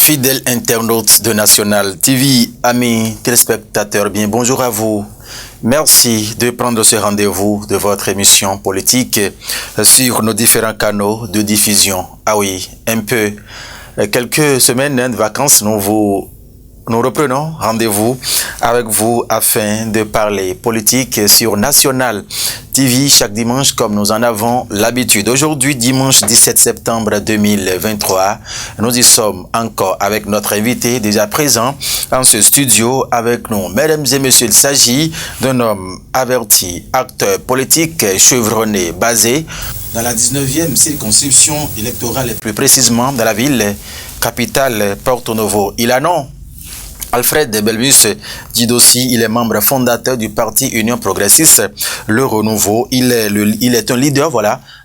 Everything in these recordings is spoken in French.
Fidèles internautes de National TV, amis téléspectateurs, bien bonjour à vous. Merci de prendre ce rendez-vous de votre émission politique sur nos différents canaux de diffusion. Ah oui, quelques semaines de vacances, nous reprenons rendez-vous avec vous afin de parler politique sur National TV chaque dimanche comme nous en avons l'habitude. Aujourd'hui, dimanche 17 septembre 2023, nous y sommes encore avec notre invité déjà présent dans ce studio avec nous. Mesdames et messieurs, il s'agit d'un homme averti, acteur politique chevronné, basé dans la 19e circonscription électorale et plus précisément dans la ville capitale Porto Novo. Il a nom Alfred Belmus Djidossi, il est membre fondateur du parti Union Progressiste Le Renouveau. Il est un leader,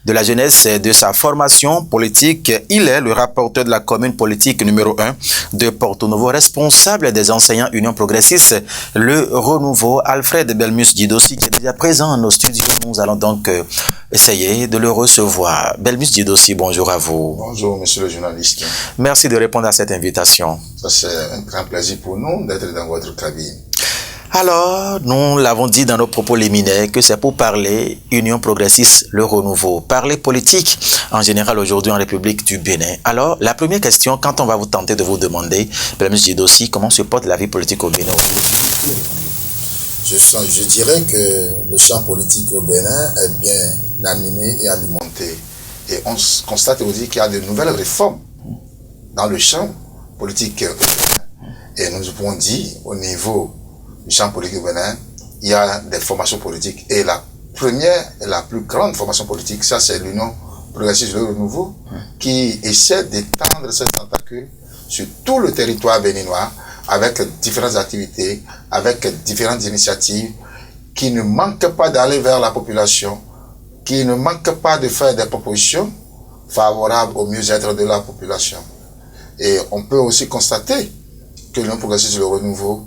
de la jeunesse de sa formation politique. Il est le rapporteur de la commune politique numéro 1 de Porto Novo, responsable des enseignants Union Progressiste Le Renouveau. Alfred Belmus Djidossi qui est déjà présent dans nos studios. Nous allons donc essayer de le recevoir. Belmus Djidossi, bonjour à vous. Bonjour, monsieur le journaliste. Merci de répondre à cette invitation. Ça, c'est un grand plaisir pour nous d'être dans votre cabine. Alors, nous l'avons dit dans nos propos liminaires que c'est pour parler Union Progressiste Le Renouveau, parler politique en général aujourd'hui en République du Bénin. Alors, la première question, quand on va vous tenter de vous demander, Belmus Djidossi, comment se porte la vie politique au Bénin aujourd'hui? Je dirais que le champ politique au Bénin est bien animé et alimenté. Et on constate aussi qu'il y a de nouvelles réformes dans le champ politique au Bénin. Et nous pouvons dire, au niveau du champ politique au Bénin, il y a des formations politiques. Et la première et la plus grande formation politique, ça c'est l'Union Progressiste Le Renouveau, qui essaie d'étendre ses tentacules sur tout le territoire béninois, avec différentes activités, avec différentes initiatives, qui ne manquent pas d'aller vers la population, qui ne manquent pas de faire des propositions favorables au mieux-être de la population. Et on peut aussi constater que l'Union Progressiste Le Renouveau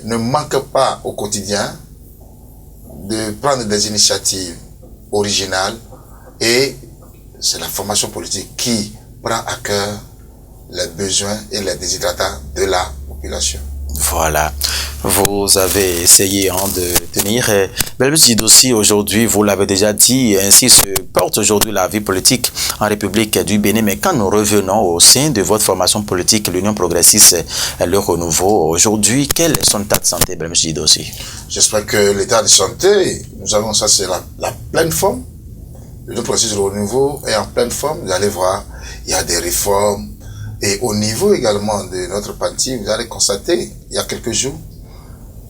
ne manque pas au quotidien de prendre des initiatives originales, et c'est la formation politique qui prend à cœur les besoins et les déshydratats de la population. Voilà, vous avez essayé de tenir. Belmus Djidossi, aujourd'hui, vous l'avez déjà dit, ainsi se porte aujourd'hui la vie politique en République du Bénin. Mais quand nous revenons au sein de votre formation politique, l'Union Progressiste Le Renouveau, aujourd'hui, quel est son état de santé, Belmus Djidossi? J'espère que l'état de santé, nous avons ça, c'est la pleine forme. L'Union Progressiste Le Renouveau est en pleine forme. Vous allez voir, il y a des réformes. Et au niveau également de notre parti, vous allez constater, il y a quelques jours,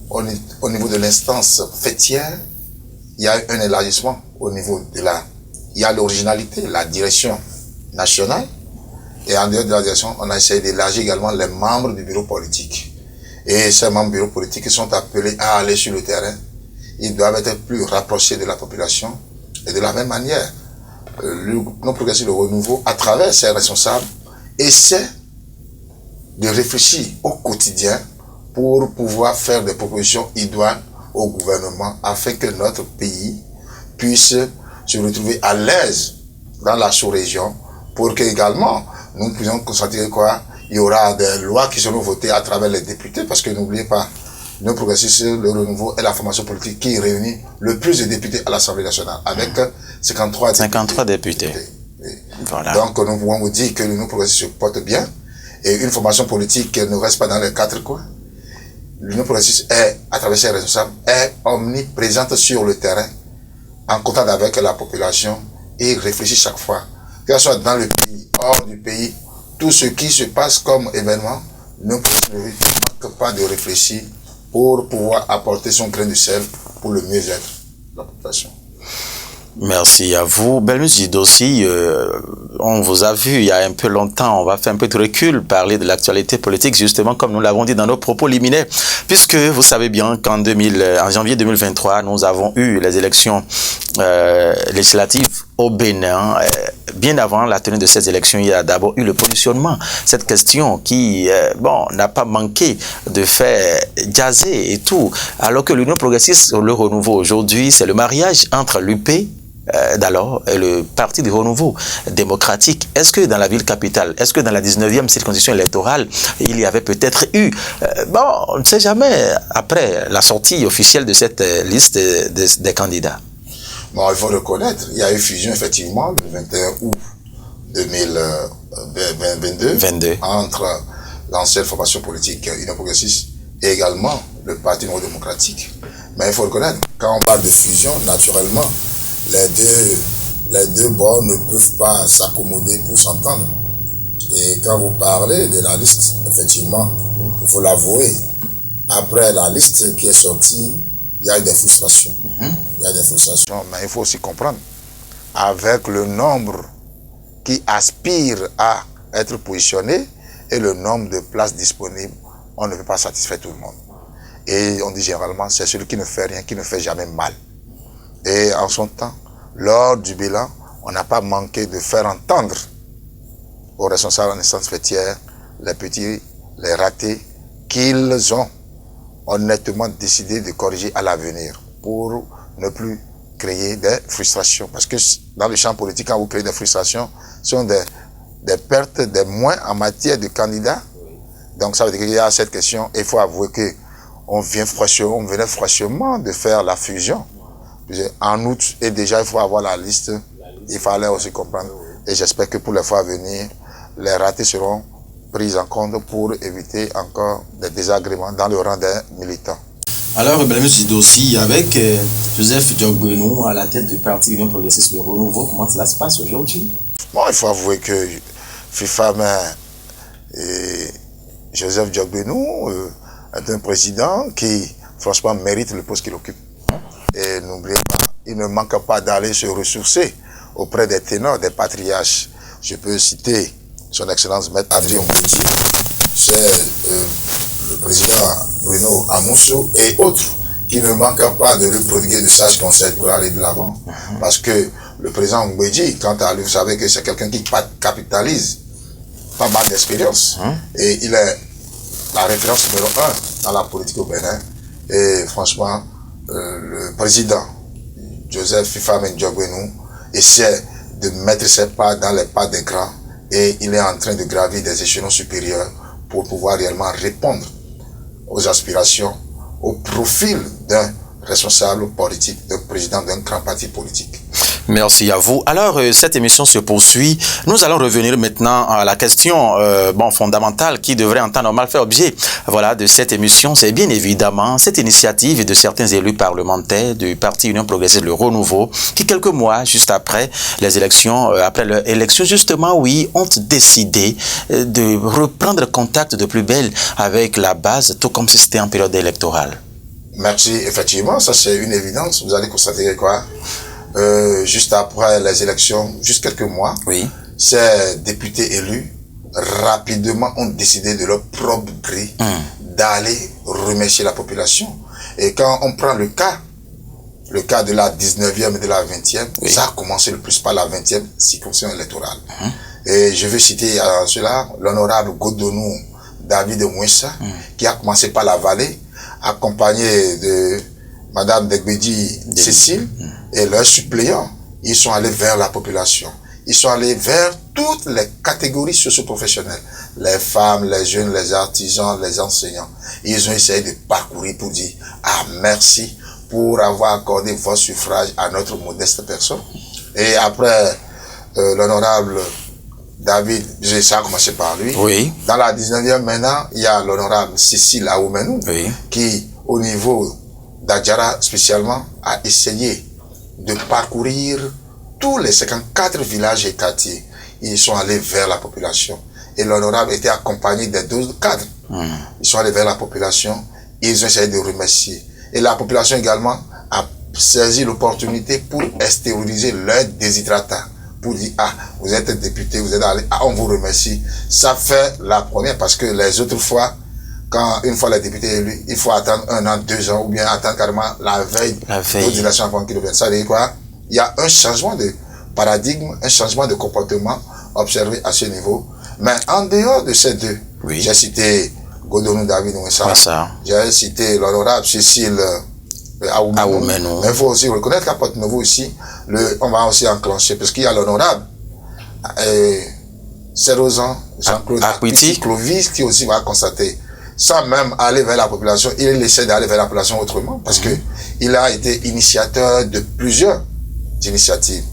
au niveau de l'instance fêtière, il y a un élargissement au niveau il y a l'originalité, la direction nationale, et en dehors de la direction, on a essayé d'élargir également les membres du bureau politique. Et ces membres du bureau politique sont appelés à aller sur le terrain. Ils doivent être plus rapprochés de la population. Et de la même manière, l'Union Progressiste Le Renouveau, à travers ses responsables, essaie de réfléchir au quotidien pour pouvoir faire des propositions idoines au gouvernement afin que notre pays puisse se retrouver à l'aise dans la sous-région, pour que également nous puissions constater il y aura des lois qui seront votées à travers les députés, parce que n'oubliez pas, l'Union Progressiste Le Renouveau est la formation politique qui réunit le plus de députés à l'Assemblée nationale, avec 53 députés. Voilà. Donc nous pouvons vous dire que l'Union Progressiste se porte bien, et une formation politique ne reste pas dans les quatre coins. L'Union Progressiste est, à travers ses responsables, est omniprésente sur le terrain, en contact avec la population, et réfléchit chaque fois, que ce soit dans le pays, hors du pays, tout ce qui se passe comme événement, l'Union Progressiste ne manque pas de réfléchir pour pouvoir apporter son grain de sel pour le mieux-être de la population. Merci à vous. Belmus Djidossi, on vous a vu il y a un peu longtemps, on va faire un peu de recul, parler de l'actualité politique, justement comme nous l'avons dit dans nos propos liminaires, puisque vous savez bien qu'en janvier 2023, nous avons eu les élections législatives au Bénin. Bien avant la tenue de ces élections, il y a d'abord eu le positionnement. Cette question qui, n'a pas manqué de faire jaser et tout. Alors que l'Union Progressiste Le Renouveau aujourd'hui, c'est le mariage entre l'UP, d'alors, le Parti du Renouveau démocratique. Est-ce que dans la ville capitale, est-ce que dans la 19e circonscription électorale, il y avait peut-être eu, bon, on ne sait jamais, après la sortie officielle de cette liste des candidats? Bon, il faut reconnaître, il y a eu fusion effectivement le 21 août 2022 entre l'ancienne formation politique Union progressiste et également le Parti Nouveau démocratique. Mais il faut reconnaître, quand on parle de fusion, naturellement, les deux bords ne peuvent pas s'accommoder pour s'entendre. Et quand vous parlez de la liste, effectivement, il faut l'avouer, après la liste qui est sortie, il y a eu des frustrations. Il y a des frustrations, mais il faut aussi comprendre, avec le nombre qui aspire à être positionné et le nombre de places disponibles, on ne peut pas satisfaire tout le monde. Et on dit généralement, c'est celui qui ne fait rien, qui ne fait jamais mal. Et en son temps, lors du bilan, on n'a pas manqué de faire entendre aux responsables en instance fêtière, les petits, les ratés, qu'ils ont honnêtement décidé de corriger à l'avenir pour ne plus créer des frustrations. Parce que dans le champ politique, quand vous créez des frustrations, ce sont des pertes, des moins en matière de candidats. Donc ça veut dire qu'il y a cette question, il faut avouer que on venait franchement de faire la fusion. En août, et déjà il faut avoir la liste, il fallait aussi comprendre. Et j'espère que pour les fois à venir, les ratés seront pris en compte pour éviter encore des désagréments dans le rang des militants. Alors, M. Sidossi, avec Joseph Diogbenou à la tête du Parti Union progressiste Le Renouveau, comment cela se passe aujourd'hui? Bon, il faut avouer que FIFAMEN et Joseph Diogbenou est un président qui, franchement, mérite le poste qu'il occupe. Et n'oubliez pas, il ne manque pas d'aller se ressourcer auprès des ténors, des patriarches. Je peux citer son Excellence Maître Adrien Mbedji, c'est le président Bruno Amoussou et autres qui ne manquent pas de lui prodiguer de sages conseils pour aller de l'avant. Parce que le président Mbedji, quant à lui, vous savez que c'est quelqu'un qui capitalise pas mal d'expérience. Et il est la référence numéro 1 dans la politique au Bénin. Et franchement, le président Joseph FIFAMEN Diogbenou essaie de mettre ses pas dans les pas des grands et il est en train de gravir des échelons supérieurs pour pouvoir réellement répondre aux aspirations, au profil d'un responsable politique, d'un président d'un grand parti politique. Merci à vous. Alors, cette émission se poursuit. Nous allons revenir maintenant à la question fondamentale qui devrait en temps normal faire objet de cette émission. C'est bien évidemment cette initiative de certains élus parlementaires du Parti Union progressiste Le Renouveau qui, quelques mois juste après les élections, après leur élection, justement, ont décidé de reprendre contact de plus belle avec la base, tout comme si c'était en période électorale. Merci. Effectivement, ça c'est une évidence. Vous allez constater quoi? Juste après les élections, juste quelques mois, ces députés élus rapidement ont décidé de leur propre gré d'aller remercier la population. Et quand on prend le cas de la 19e et de la 20e, ça a commencé le plus par la 20e circonscription électorale. Et je vais citer à cela l'honorable Godonou David Mouissa, qui a commencé par la vallée, accompagné de Madame Degbedi Cécile et leurs suppléants. Ils sont allés vers la population. Ils sont allés vers toutes les catégories socio-professionnelles. Les femmes, les jeunes, les artisans, les enseignants. Ils ont essayé de parcourir pour dire « Ah, merci pour avoir accordé votre suffrage à notre modeste personne. » Et après, l'honorable David, ça a commencé par lui. Dans la 19e maintenant, il y a l'honorable Cécile Aoumenou qui, au niveau d'Adjara spécialement, a essayé de parcourir tous les 54 villages et quartiers. Ils sont allés vers la population. Et l'honorable était accompagné des 12 cadres. Ils sont allés vers la population. Ils ont essayé de remercier. Et la population également a saisi l'opportunité pour extérioriser leur déshydratat. Pour dire, ah, vous êtes député, vous êtes allé, ah, on vous remercie. Ça fait la première parce que les autres fois, quand une fois les députés élus, il faut attendre 1 an, 2 ans, ou bien attendre carrément la veille de l'élection avant qu'ils reviennent. Ça veut dire quoi? Il y a un changement de paradigme, un changement de comportement observé à ce niveau. Mais en dehors de ces deux, j'ai cité Godonou David Mouissa, j'ai cité l'honorable Cécile à Oumenou. Mais il faut aussi reconnaître qu'à Porto-Novo aussi, on va aussi enclencher, parce qu'il y a l'honorable Serozan, Jean-Claude Clovis, qui aussi va constater, sans même aller vers la population, il essaie d'aller vers la population autrement, parce que il a été initiateur de plusieurs initiatives.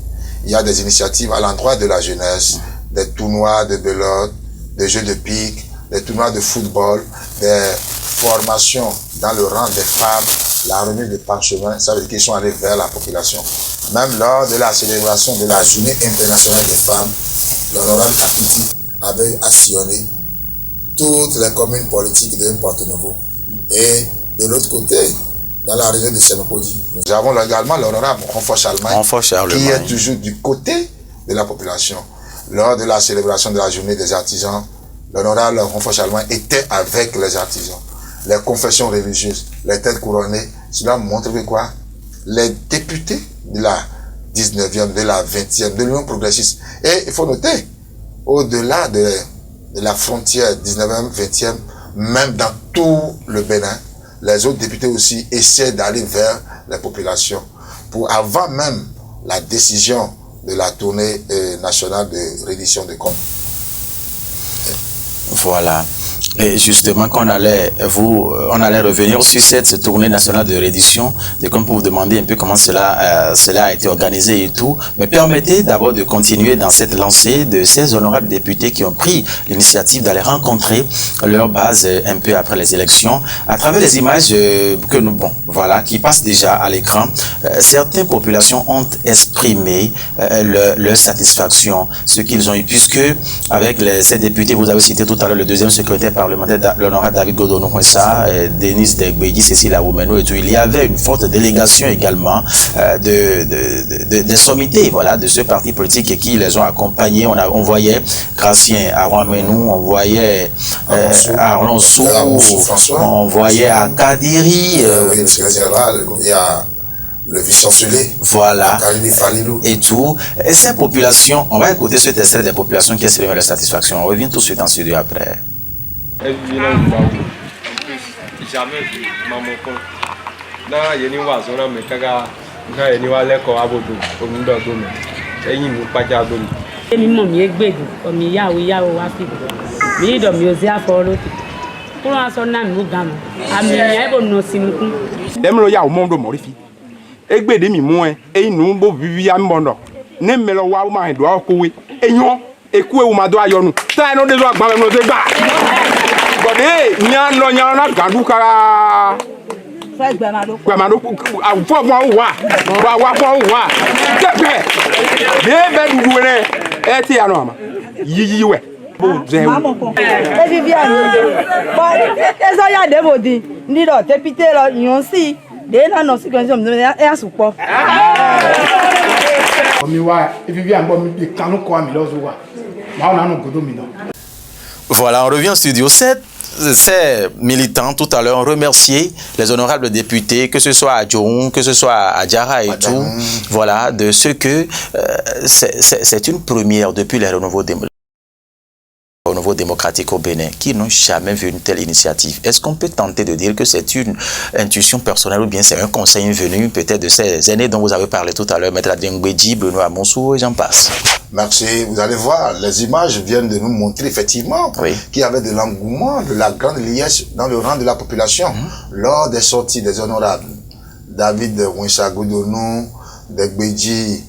Il y a des initiatives à l'endroit de la jeunesse, des tournois de belote, des jeux de pique, des tournois de football, des formations dans le rang des femmes, la remise de parchemins, ça veut dire qu'ils sont allés vers la population. Même lors de la célébration de la Journée internationale des femmes, l'honorable Apiti avait sillonné toutes les communes politiques de Porto-Novo. Et de l'autre côté, dans la région de Sénopodi, nous avons également l'honorable Ronfort Charlemagne, qui est toujours du côté de la population. Lors de la célébration de la Journée des artisans, l'honorable Ronfort Charlemagne était avec les artisans. Les confessions religieuses, les têtes couronnées, cela montre que quoi? Les députés de la 19e, de la 20e, de l'Union progressiste. Et il faut noter, au-delà de la frontière 19e, 20e, même dans tout le Bénin, les autres députés aussi essaient d'aller vers les populations. Pour avant même la décision de la tournée nationale de reddition des comptes. Voilà. Et justement, on allait revenir sur cette tournée nationale de reddition, comme pour vous demander un peu comment cela a été organisé et tout. Mais permettez d'abord de continuer dans cette lancée de ces honorables députés qui ont pris l'initiative d'aller rencontrer leur base un peu après les élections. À travers les images qui passent déjà à l'écran, certaines populations ont exprimé leur satisfaction, ce qu'ils ont eu, puisque avec ces députés, vous avez cité tout à l'heure le deuxième secrétaire parlementaire, l'honorable David Godonou-Kwessa, Denis Degbeidi, Cécile Oumenou et tout. Il y avait une forte délégation également de sommités, voilà, de ce parti politique qui les ont accompagnés. On voyait Gracien Arouamenou, on voyait Arlonsou, on voyait Akadiri, le secrétaire général, il y a le vice-chancelier, voilà, et tout. Et ces populations, on va écouter cet extrait des populations qui expriment leur satisfaction. On revient tout de suite en studio après. Jamais vu maman con. Na yeni wa so na me kaga na yeni wa leko abodo onudo do me. Eyin mi paja do mi. Emi mo mi egbedu, o mi yawo wa fi. Mi do mi o se aforo. Kuro aso na mi gama. Ami e bo no sinukun. Dem lo yawo mo do mo ri fi. Egbede mi mu eyin nu bo vivi am bondo. Ne me lo wa ma do akowe. Eyan eku ewu ma do ayonu. Ta no de so agba me no se gba. Bode nya na gandu kara. Gbamado fo mo wa tepe be dudu ne e ti ano ama yiyi we bo ze e Viviane ezo ya debodi ni do tepite lo yon si de na no si konjo mi e asupo omi wa e Viviane bo mi kanu ko ami lo zo wa ma ona no godo mi no. Voilà, on revient au studio 7. Ces militants, tout à l'heure, ont remercié les honorables députés, que ce soit à Djoun, que ce soit à Djara et tout, voilà, de ce que c'est une première depuis les renouveaux démocratiques au Bénin, qui n'ont jamais vu une telle initiative. Est-ce qu'on peut tenter de dire que c'est une intuition personnelle ou bien c'est un conseil venu peut-être de ces aînés dont vous avez parlé tout à l'heure, Maître Adjengbeji, Benoît Amonsou et j'en passe? Merci. Vous allez voir, les images viennent de nous montrer effectivement qu'il y avait de l'engouement, de la grande liesse dans le rang de la population lors des sorties des honorables. David Winsa Godonou, Degbeji,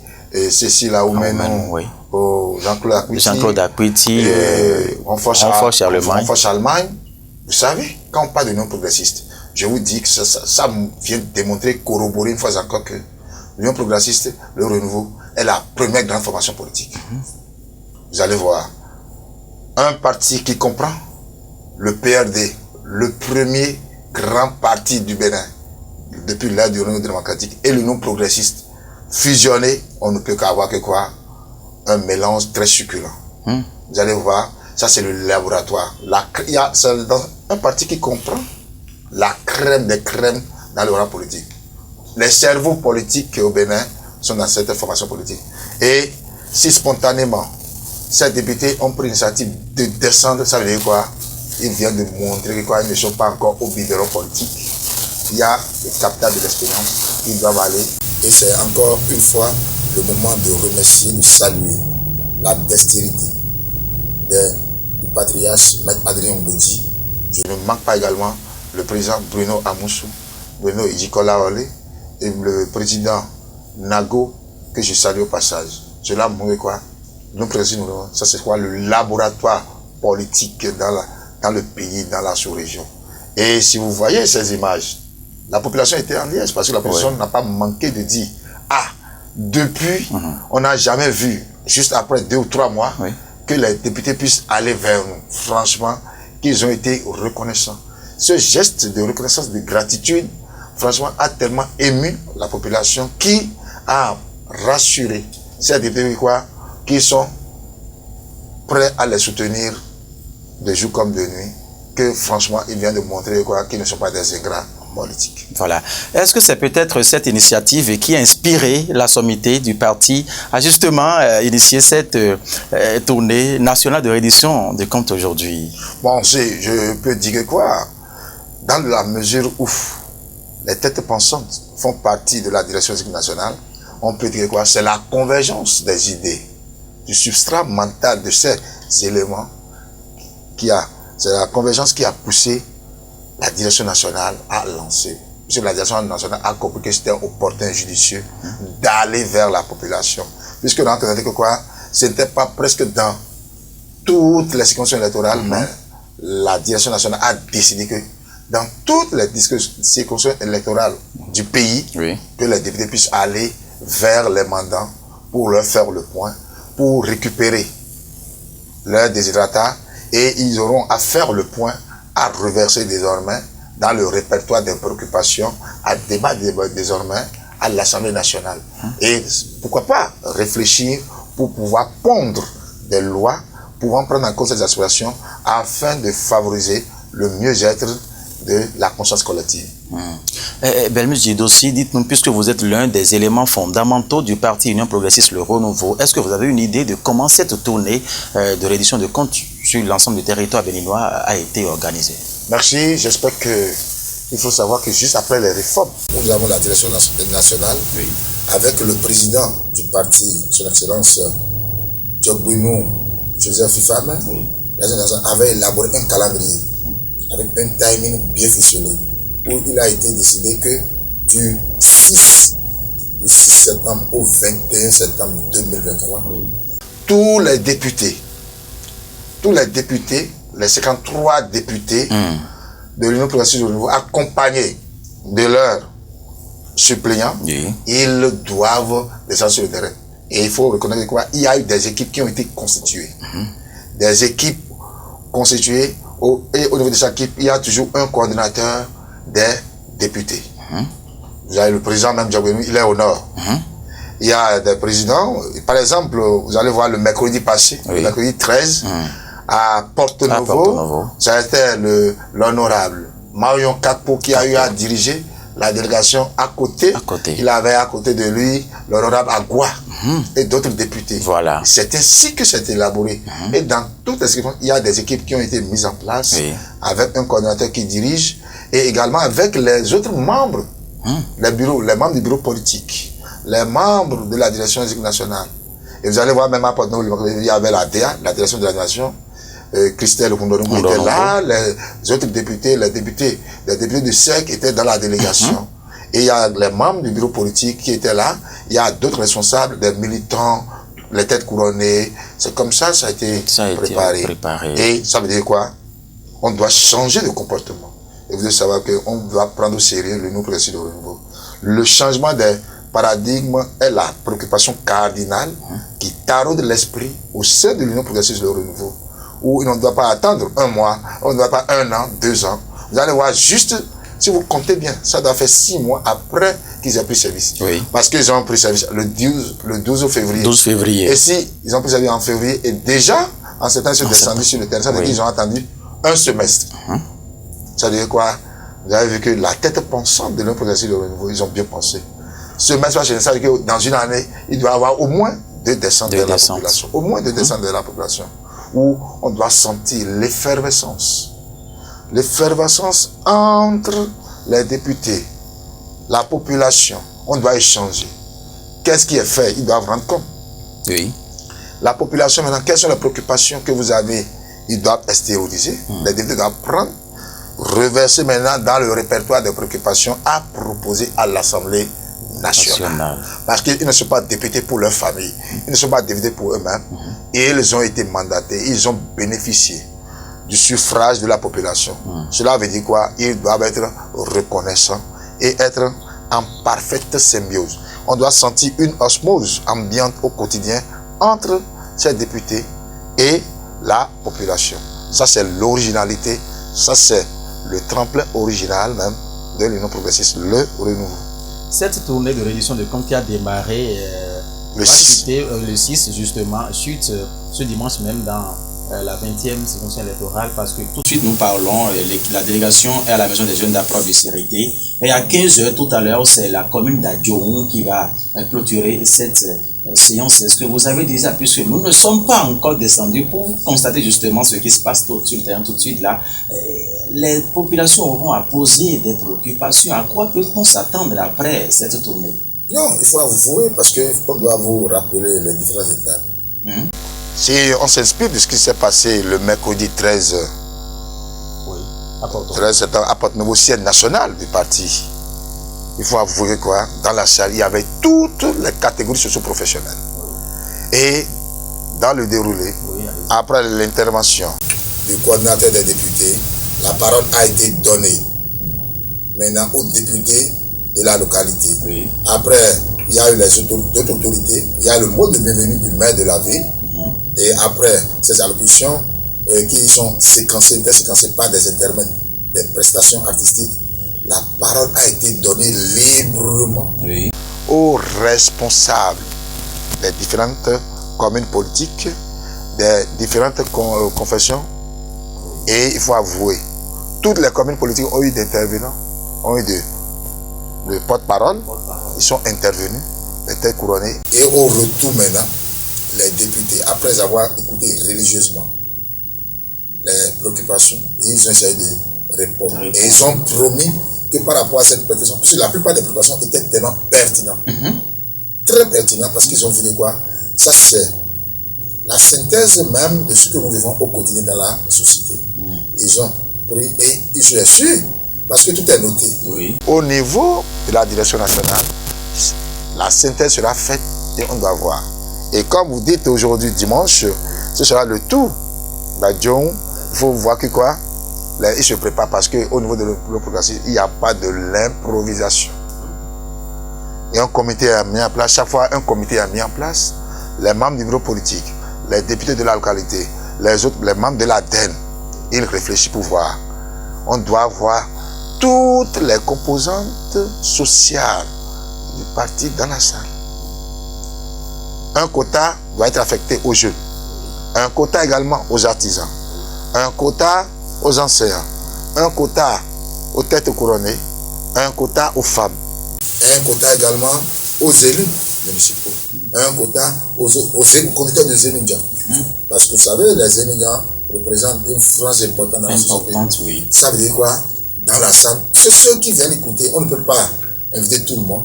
Cécile Oumenou, Jean-Claude Apiti, Ronfort Charlemagne. Vous savez, quand on parle de non-progressistes, je vous dis que ça vient démontrer, corroborer une fois encore que l'Union progressiste, le renouveau, est la première grande formation politique. Vous allez voir, un parti qui comprend le PRD, le premier grand parti du Bénin, depuis l'ère du renouveau démocratique, et l'Union progressiste, fusionnés, on ne peut qu'avoir que quoi? Un mélange très succulent. Vous allez voir, ça c'est le laboratoire. Il y a un parti qui comprend la crème des crèmes dans le rang politique. Les cerveaux politiques au Bénin sont dans cette formation politique. Et si spontanément, ces députés ont pris l'initiative de descendre, ça veut dire quoi? Ils viennent de montrer qu'ils ne sont pas encore au biberon politique. il y a le capital de l'expérience qui doivent aller. Et c'est encore une fois le moment de remercier, de saluer la dextérité du patriarche Maître Adrien Mbedi. Je ne manque pas également le président Bruno Amoussou, Bruno Idjikola Olé et le président Nago, que je salue au passage. Cela montre quoi? Nous présidons, ça c'est quoi? Le laboratoire politique dans le pays, dans la sous-région. Et si vous voyez ces images, la population était en liesse parce que la population n'a pas manqué de dire depuis, on n'a jamais vu, juste après 2 ou 3 mois, que les députés puissent aller vers nous. Franchement, qu'ils ont été reconnaissants. Ce geste de reconnaissance, de gratitude, franchement, a tellement ému la population qui a rassuré ces députés qui sont prêts à les soutenir de jour comme de nuit, que franchement, il vient de montrer qu'ils ne sont pas des ingrats politiques. Voilà. Est-ce que c'est peut-être cette initiative qui a inspiré la sommité du parti à justement initier cette tournée nationale de reddition des comptes aujourd'hui? Bon, je peux dire dans la mesure où les têtes pensantes font partie de la direction nationale, on peut dire c'est la convergence des idées, du substrat mental de ces éléments c'est la convergence qui a poussé la direction nationale à lancer. Parce que la direction nationale a compris que c'était opportun, judicieux d'aller vers la population. Puisque dans ce n'était pas presque dans toutes les circonscriptions électorales, mais la direction nationale a décidé que dans toutes les circonscriptions électorales du pays, que les députés puissent aller vers les mandants pour leur faire le point, pour récupérer leurs déshydratats, et ils auront à faire le point, à reverser désormais dans le répertoire des préoccupations, à débattre désormais à l'Assemblée nationale. Et pourquoi pas réfléchir pour pouvoir pondre des lois pouvant prendre en compte ces aspirations afin de favoriser le mieux-être de la conscience collective. Belmus Djidossi, dites-nous, puisque vous êtes l'un des éléments fondamentaux du parti Union Progressiste Le Renouveau, est-ce que vous avez une idée de comment cette tournée de reddition de comptes sur l'ensemble du territoire béninois a été organisée? Merci, j'espère que il faut savoir que juste après les réformes, nous avons la direction nationale avec le président du parti, son excellence Djokbouinou Joseph Fifame, avait élaboré un calendrier avec un timing bien ficelé, où il a été décidé que du 6 septembre au 21 septembre 2023, tous les députés, les 53 députés de l'Union Progressiste du Renouveau, accompagnés de leurs suppléants, ils doivent descendre sur le terrain. Et il faut reconnaître qu'il y a eu des équipes qui ont été constituées. Des équipes constituées, et au niveau de chaque équipe, il y a toujours un coordinateur des députés. Vous avez le président, même Djabouinou, il est au nord. Il y a des présidents, par exemple, vous allez voir le mercredi passé, le mercredi 13, à Porto-Novo, ça a été l'honorable Marion Kakpo qui a eu à diriger la délégation à côté. Il avait à côté de lui l'honorable Agua et d'autres députés. Voilà. C'est ainsi que c'est élaboré. Et dans toutes les circonstances, il y a des équipes qui ont été mises en place avec un coordinateur qui dirige et également avec les autres membres, les membres du bureau politique, les membres de la direction nationale. Et vous allez voir même à Porto-Novo, il y avait la DEA, la direction de la nation, Christelle Koundorungu était là, les autres députés, les députés du SEC étaient dans la délégation. Et il y a les membres du bureau politique qui étaient là, il y a d'autres responsables, des militants, les têtes couronnées. C'est comme ça a été préparé. Et ça veut dire quoi? On doit changer de comportement. Et vous devez savoir qu'on doit prendre au sérieux le nouveau Progressiste du Renouveau. Le changement des paradigmes est la préoccupation cardinale qui taraude l'esprit au sein de l'Union Progressiste du Renouveau, où on ne doit pas attendre 1 mois, on ne doit pas 1 an, 2 ans. Vous allez voir juste, si vous comptez bien, ça doit faire 6 mois après qu'ils aient pris service. Parce qu'ils ont pris service le 12 février. 12 février. Et si ils ont pris service en février, et déjà, en septembre, ils sont descendus sur le terrain, ça veut dire qu'ils ont attendu 1 semestre. Ça veut dire quoi? Vous avez vu que la tête pensante de l'Union Progressiste du Renouveau, ils ont bien pensé. Ce semestre, ça veut dire que dans une année, il doit y avoir au moins 2 descentes de la population. Au moins 2 descentes de la population. Où on doit sentir l'effervescence. L'effervescence entre les députés, la population, on doit échanger. Qu'est-ce qui est fait? Ils doivent rendre compte. Oui. La population, maintenant, quelles sont les préoccupations que vous avez? Ils doivent extérioriser. Les députés doivent prendre, reverser maintenant dans le répertoire des préoccupations à proposer à l'Assemblée nationale. Parce qu'ils ne sont pas députés pour leur famille. Ils ne sont pas députés pour eux-mêmes. Et ils ont été mandatés. Ils ont bénéficié du suffrage de la population. Cela veut dire quoi? Ils doivent être reconnaissants et être en parfaite symbiose. On doit sentir une osmose ambiante au quotidien entre ces députés et la population. Ça, c'est l'originalité. Ça, c'est le tremplin original même de l'Union progressiste, le renouveau. Cette tournée de reddition de comptes qui a démarré le 6 justement, suite ce dimanche même dans la 20e séquence électorale, parce que tout de suite nous parlons, la délégation est à la maison des jeunes d'approche de Sérité, et à 15h tout à l'heure, c'est la commune d'Adjoum qui va clôturer cette séance. Est-ce que vous avez déjà, puisque nous ne sommes pas encore descendus pour constater justement ce qui se passe sur le terrain tout de suite là, les populations auront à poser des préoccupations. À quoi peut-on s'attendre après cette tournée? Non, il faut avouer, parce qu'on doit vous rappeler les différentes étapes. Si on s'inspire de ce qui s'est passé le mercredi 13 septembre à Porte-Nouveau, siège national du parti, il faut avouer quoi, dans la salle, il y avait toutes les catégories socio-professionnelles. Et dans le déroulé, après l'intervention du coordinateur des députés, la parole a été donnée maintenant aux députés de la localité. Après, il y a eu les autres autorités, il y a le mot de bienvenue du maire de la ville. Et après ces allocutions qui sont séquencées par des intermèdes, des prestations artistiques, la parole a été donnée librement aux responsables des différentes communes politiques, des différentes confessions. Et il faut avouer, toutes les communes politiques ont eu d'intervenants, ont eu de porte-parole, ils sont intervenus, les têtes couronnées. Et au retour maintenant, les députés, après avoir écouté religieusement les préoccupations, ils ont essayé de répondre. Et ils ont promis que par rapport à cette préoccupation, puisque la plupart des préoccupations étaient tellement pertinentes, très pertinentes, parce qu'ils ont vu quoi, ça c'est la synthèse même de ce que nous vivons au quotidien dans la société. Ils ont pris et ils sont sûrs, parce que tout est noté. Au niveau de la direction nationale, la synthèse sera faite et on doit voir. Et comme vous dites aujourd'hui, dimanche, ce sera le tour d'Adjoum. Il faut voir que quoi, ils se préparent parce qu'au niveau de l'Union progressiste, il n'y a pas de l'improvisation. Et un comité a mis en place, chaque fois un comité a mis en place, les membres du bureau politique, les députés de la localité, les membres de l'ADEN, ils réfléchissent pour voir. On doit voir toutes les composantes sociales du parti dans la salle. Un quota doit être affecté aux jeunes, un quota également aux artisans, un quota aux enseignants, un quota aux têtes couronnées, un quota aux femmes, un quota également aux élus municipaux, un quota aux conducteurs de Zéninja. Parce que vous savez, les Zéninja représentent une frange importante dans la société. Ça veut dire quoi? Dans la salle, c'est ceux qui viennent écouter, on ne peut pas inviter tout le monde.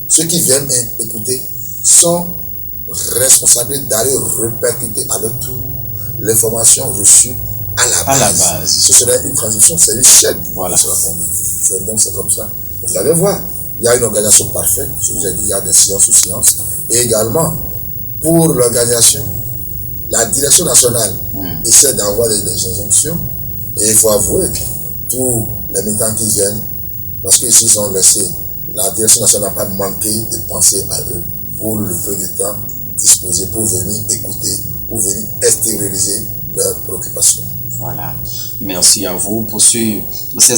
Ceux qui viennent écouter sont responsables d'aller répercuter à leur tour l'information reçue à la base. Ce serait une transition, c'est une chaîne. Voilà. Donc c'est comme ça. Vous allez voir, il y a une organisation parfaite. Je vous ai dit, il y a des séances sous séances. Et également, pour l'organisation, la direction nationale essaie d'envoyer des injonctions. Et il faut avouer, tous les militants qui viennent, parce que s'ils ont laissé, la direction nationale n'a pas manqué de penser à eux pour le peu de temps disposé pour venir écouter, pour venir extérioriser leurs préoccupations. Voilà. Merci à vous pour ces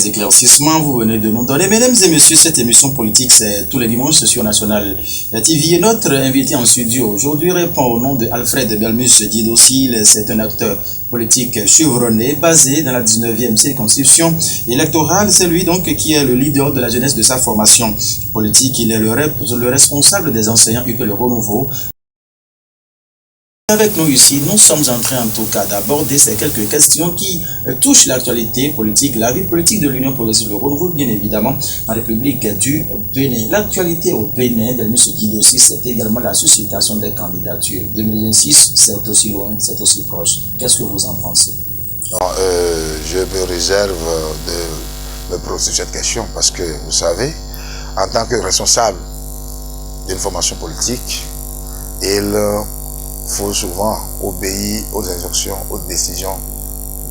éclaircissements que vous venez de nous donner. Mesdames et messieurs, cette émission politique, c'est tous les dimanches sur National TV. Et notre invité en studio aujourd'hui répond au nom de Alfred Belmus Didossi. C'est un acteur politique chevronné, basé dans la 19e circonscription électorale. C'est lui donc qui est le leader de la jeunesse de sa formation politique. Il est le responsable des enseignants UP Le Renouveau. avec nous ici, nous sommes en train en tout cas d'aborder ces quelques questions qui touchent l'actualité politique, la vie politique de l'Union progressive du renouveau, bien évidemment, en République du Bénin. L'actualité au Bénin, M. Guido aussi, c'est également la suscitation des candidatures. 2026, c'est aussi loin, c'est aussi proche. Qu'est-ce que vous en pensez? Non, je me réserve de me prononcer cette question parce que, vous savez, en tant que responsable d'une formation politique, il faut souvent obéir aux injonctions, aux décisions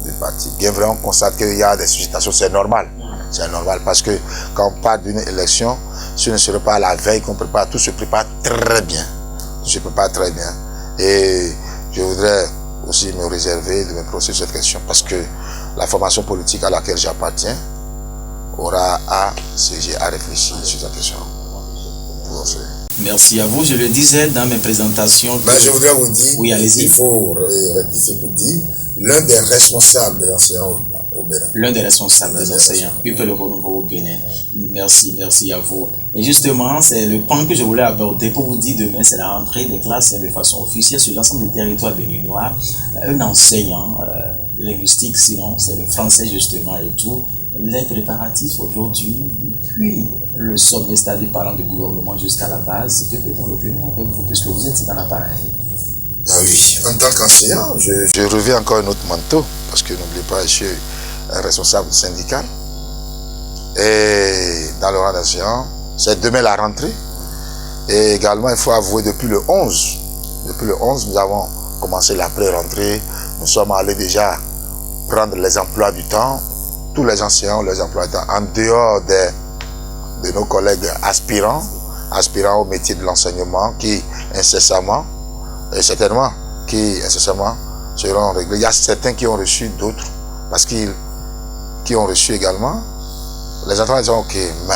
du parti. Bien vrai, on constate qu'il y a des suscitations, c'est normal. C'est normal parce que quand on part d'une élection, ce ne serait pas la veille qu'on prépare, tout se prépare très bien. Tout se prépare très bien. Et je voudrais aussi me réserver de me prononcer cette question parce que la formation politique à laquelle j'appartiens aura à siéger, à réfléchir sur cette question. Merci à vous. Je le disais dans mes présentations. Mais je voudrais vous dire, oui, allez-y. Il faut rectifier pour dire, l'un des responsables des enseignants au Bénin. L'un des responsables des enseignants, puis le renouveau au Bénin. Merci, merci à vous. Et justement, c'est le point que je voulais aborder pour vous dire demain, c'est la rentrée des classes de façon officielle sur l'ensemble du territoire béninois. Un enseignant linguistique, sinon c'est le français justement et tout. Les préparatifs aujourd'hui, depuis le sommet, c'est-à-dire parlant du gouvernement jusqu'à la base, que peut-on retenir avec vous, puisque vous êtes dans l'appareil? Ah oui, en tant qu'enseignant, je revais encore un autre manteau, parce que n'oubliez pas, je suis un responsable syndical. Et dans le rang d'enseignant, c'est demain la rentrée. Et également, il faut avouer, depuis le 11, nous avons commencé la pré-rentrée. Nous sommes allés déjà prendre les emplois du temps. Tous les enseignants, les emplois du temps, en dehors de nos collègues aspirants au métier de l'enseignement, qui incessamment, et certainement, seront réglés. Il y a certains qui ont reçu d'autres, parce qui ont reçu également. Les enfants disent, ok, mais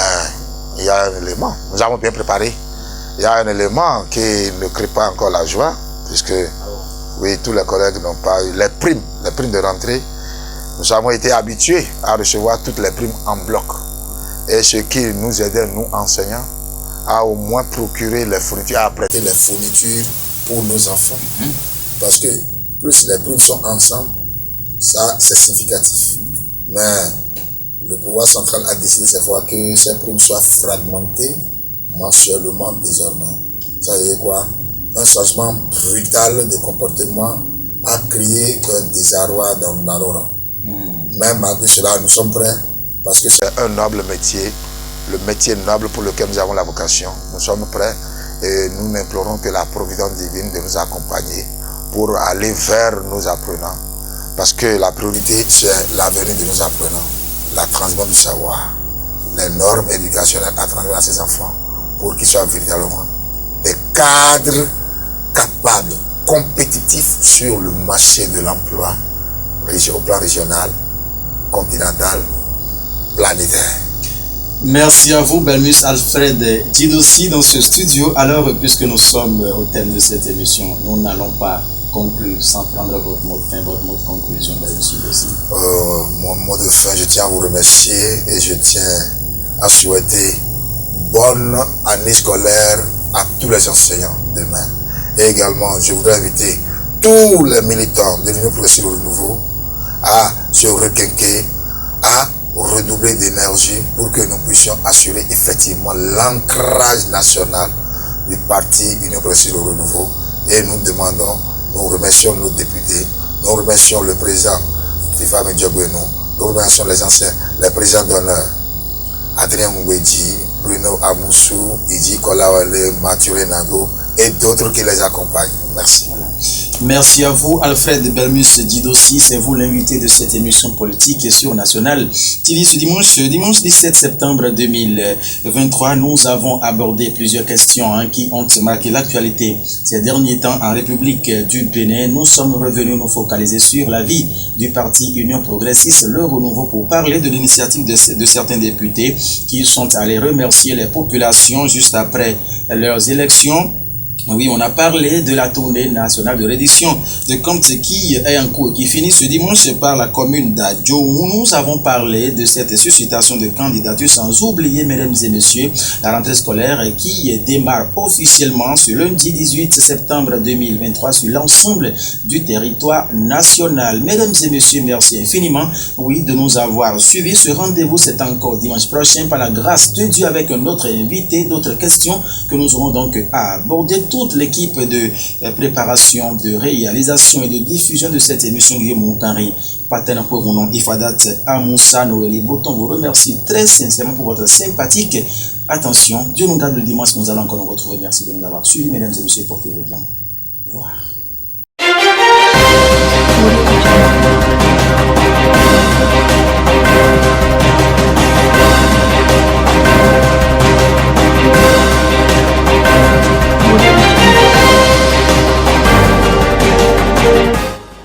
il y a un élément, nous avons bien préparé. Il y a un élément qui ne crée pas encore la joie, puisque, oui, tous les collègues n'ont pas eu les primes de rentrée. Nous avons été habitués à recevoir toutes les primes en bloc. Et ce qui nous aidait, nous enseignants, à au moins procurer les fournitures, à prêter les fournitures pour nos enfants. Parce que plus les primes sont ensemble, ça c'est significatif. Mais le pouvoir central a décidé cette fois que ces primes soient fragmentées mensuellement désormais. Ça veut dire quoi? Un changement brutal de comportement a créé un désarroi dans nos rangs. Même malgré cela, nous sommes prêts parce que c'est un noble métier, le métier noble pour lequel nous avons la vocation. Nous sommes prêts et nous n'implorons que la providence divine de nous accompagner pour aller vers nos apprenants. Parce que la priorité, c'est l'avenir de nos apprenants, la transmission du savoir, les normes éducationnelles à transmettre à ces enfants pour qu'ils soient véritablement des cadres capables, compétitifs sur le marché de l'emploi au plan régional, continental, planétaire. Merci à vous, Belmus Alfred Djidossi, dans ce studio. Alors, puisque nous sommes au thème de cette émission, nous n'allons pas conclure sans prendre votre mot de fin, votre mot de conclusion, Belmus Djidossi. Mon mot de fin, je tiens à vous remercier et je tiens à souhaiter bonne année scolaire à tous les enseignants demain. Et également, je voudrais inviter tous les militants de l'Union progressive du renouveau à se requinquer, à redoubler d'énergie pour que nous puissions assurer effectivement l'ancrage national du parti Union progressive du renouveau. Et nous remercions nos députés, nous remercions le président Fifa Medjogweno, nous remercions les anciens, les présidents d'honneur, Adrien Mouedji, Bruno Amoussou, Idi Kolawale, Mathieu Nago et d'autres qui les accompagnent. Merci. Merci à vous, Alfred Belmus Djidossi. C'est vous l'invité de cette émission politique et sur National TV ce dimanche 17 septembre 2023. Nous avons abordé plusieurs questions qui ont marqué l'actualité ces derniers temps en République du Bénin. Nous sommes revenus nous focaliser sur la vie du parti Union progressiste, le renouveau, pour parler de l'initiative de certains députés qui sont allés remercier les populations juste après leurs élections Oui, on a parlé de la tournée nationale de reddition de comptes qui est en cours, qui finit ce dimanche par la commune d'Adjo. Nous avons parlé de cette suscitation de candidature, sans oublier, mesdames et messieurs, la rentrée scolaire qui démarre officiellement ce lundi 18 septembre 2023 sur l'ensemble du territoire national. Mesdames et messieurs, merci infiniment, oui, de nous avoir suivis. Ce rendez-vous, c'est encore dimanche prochain par la grâce de Dieu avec un autre invité, d'autres questions que nous aurons donc à aborder. Toute l'équipe de préparation, de réalisation et de diffusion de cette émission, Guillaume Moukari, partenaire pour mon nom, Ifadat Amoussa Noélie Boton, vous remercie très sincèrement pour votre sympathique attention. Dieu nous garde le dimanche, nous allons encore nous retrouver. Merci de nous avoir suivis, mesdames et messieurs, portez-vous bien. Au revoir.